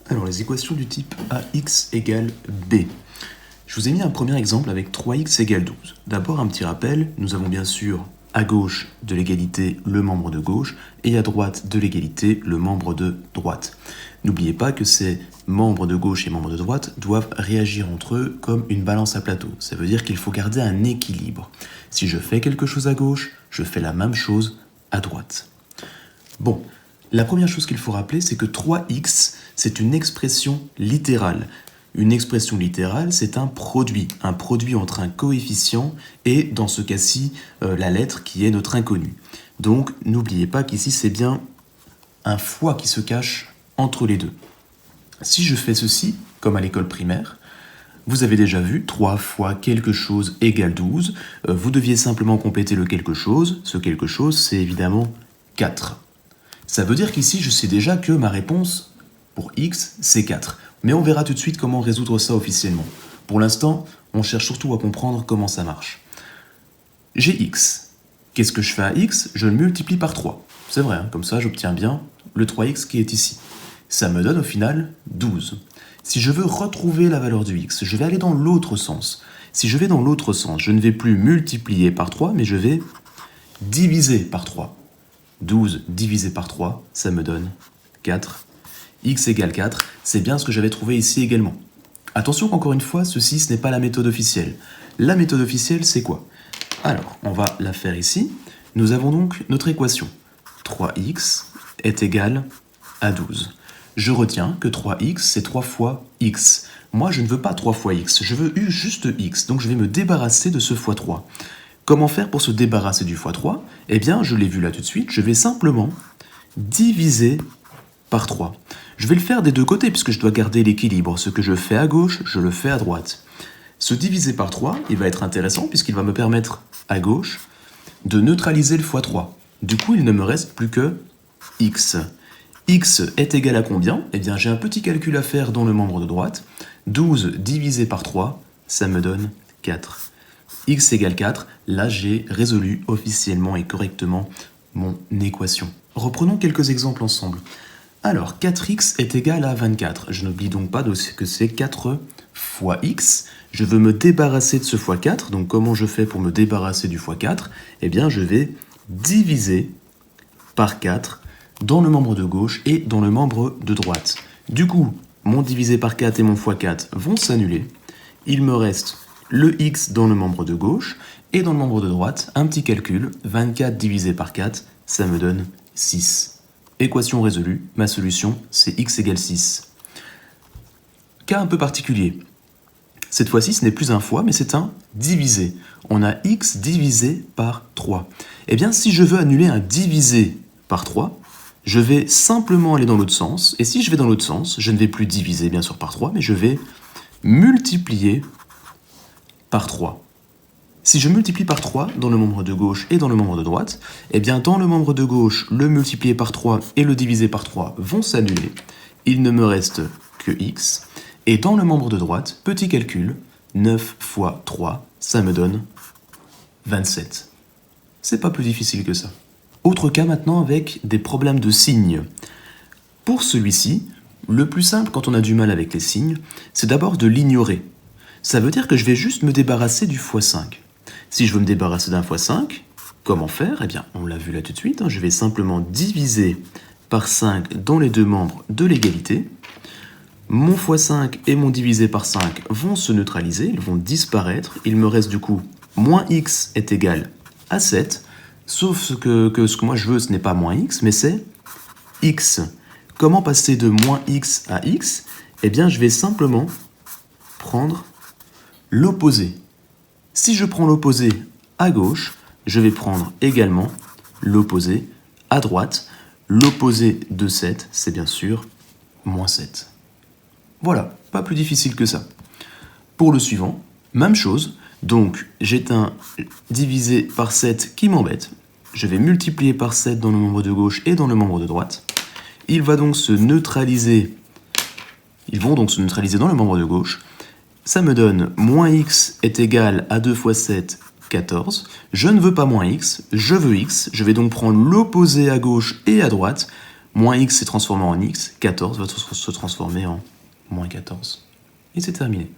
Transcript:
Alors, les équations du type AX égale B. Je vous ai mis un premier exemple avec 3x égale 12. D'abord, un petit rappel, nous avons bien sûr à gauche de l'égalité le membre de gauche et à droite de l'égalité le membre de droite. N'oubliez pas que ces membres de gauche et membres de droite doivent réagir entre eux comme une balance à plateau. Ça veut dire qu'il faut garder un équilibre. Si je fais quelque chose à gauche, je fais la même chose à droite. Bon, la première chose qu'il faut rappeler, c'est que 3x, c'est une expression littérale. Une expression littérale, c'est un produit entre un coefficient et, dans ce cas-ci, la lettre qui est notre inconnue. Donc, n'oubliez pas qu'ici, c'est bien un fois qui se cache entre les deux. Si je fais ceci, comme à l'école primaire, vous avez déjà vu, 3 fois quelque chose égale 12. Vous deviez simplement compléter le quelque chose. Ce quelque chose, c'est évidemment 4. Ça veut dire qu'ici, je sais déjà que ma réponse pour x, c'est 4. Mais on verra tout de suite comment résoudre ça officiellement. Pour l'instant, on cherche surtout à comprendre comment ça marche. J'ai x. Qu'est-ce que je fais à x? Je le multiplie par 3. C'est vrai, comme ça j'obtiens bien le 3x qui est ici. Ça me donne au final 12. Si je veux retrouver la valeur du x, je vais aller dans l'autre sens. Si je vais dans l'autre sens, je ne vais plus multiplier par 3, mais je vais diviser par 3. 12 divisé par 3, ça me donne 4. X égale 4, c'est bien ce que j'avais trouvé ici également. Attention qu'encore une fois, ceci, ce n'est pas la méthode officielle. La méthode officielle, c'est quoi? Alors, on va la faire ici. Nous avons donc notre équation. 3x est égal à 12. Je retiens que 3x, c'est 3 fois x. Moi, je ne veux pas 3 fois x, je veux juste x. Donc, je vais me débarrasser de ce fois 3. Comment faire pour se débarrasser du x3? Eh bien, je l'ai vu là tout de suite, je vais simplement diviser par 3. Je vais le faire des deux côtés puisque je dois garder l'équilibre. Ce que je fais à gauche, je le fais à droite. Ce diviser par 3, il va être intéressant puisqu'il va me permettre à gauche de neutraliser le x3. Du coup, il ne me reste plus que x. X est égal à combien? Eh bien, j'ai un petit calcul à faire dans le membre de droite. 12 divisé par 3, ça me donne 4. X égale 4, là j'ai résolu officiellement et correctement mon équation. Reprenons quelques exemples ensemble. Alors, 4x est égal à 24. Je n'oublie donc pas que c'est 4 fois x. Je veux me débarrasser de ce fois 4. Donc, comment je fais pour me débarrasser du fois 4? Eh bien, je vais diviser par 4 dans le membre de gauche et dans le membre de droite. Du coup, mon divisé par 4 et mon fois 4 vont s'annuler. Il me reste le x dans le membre de gauche et dans le membre de droite, un petit calcul. 24 divisé par 4, ça me donne 6. Équation résolue, ma solution, c'est x égale 6. Cas un peu particulier. Cette fois-ci, ce n'est plus un fois, mais c'est un divisé. On a x divisé par 3. Eh bien, si je veux annuler un divisé par 3, je vais simplement aller dans l'autre sens. Et si je vais dans l'autre sens, je ne vais plus diviser, bien sûr, par 3, mais je vais multiplier par 3. Si je multiplie par 3 dans le membre de gauche et dans le membre de droite, eh bien dans le membre de gauche, le multiplier par 3 et le diviser par 3 vont s'annuler. Il ne me reste que x. Et dans le membre de droite, petit calcul, 9 fois 3, ça me donne 27. C'est pas plus difficile que ça. Autre cas maintenant avec des problèmes de signes. Pour celui-ci, le plus simple quand on a du mal avec les signes, c'est d'abord de l'ignorer. Ça veut dire que je vais juste me débarrasser du x5. Si je veux me débarrasser d'un x5, comment faire? Eh bien, on l'a vu là tout de suite, je vais simplement diviser par 5 dans les deux membres de l'égalité. Mon x5 et mon divisé par 5 vont se neutraliser, ils vont disparaître. Il me reste du coup, moins x est égal à 7, sauf que ce que moi je veux, ce n'est pas moins x, mais c'est x. Comment passer de moins x à x? Eh bien, je vais simplement prendre l'opposé. Si je prends l'opposé à gauche, je vais prendre également l'opposé à droite. L'opposé de 7, c'est bien sûr moins 7. Voilà, pas plus difficile que ça. Pour le suivant, même chose. Donc, j'ai un divisé par 7 qui m'embête. Je vais multiplier par 7 dans le membre de gauche et dans le membre de droite. Il va donc se neutraliser. Ils vont donc se neutraliser dans le membre de gauche. Ça me donne moins x est égal à 2 fois 7, 14. Je ne veux pas moins x, je veux x. Je vais donc prendre l'opposé à gauche et à droite. Moins x s'est transformé en x, 14 va se transformer en moins 14. Et c'est terminé.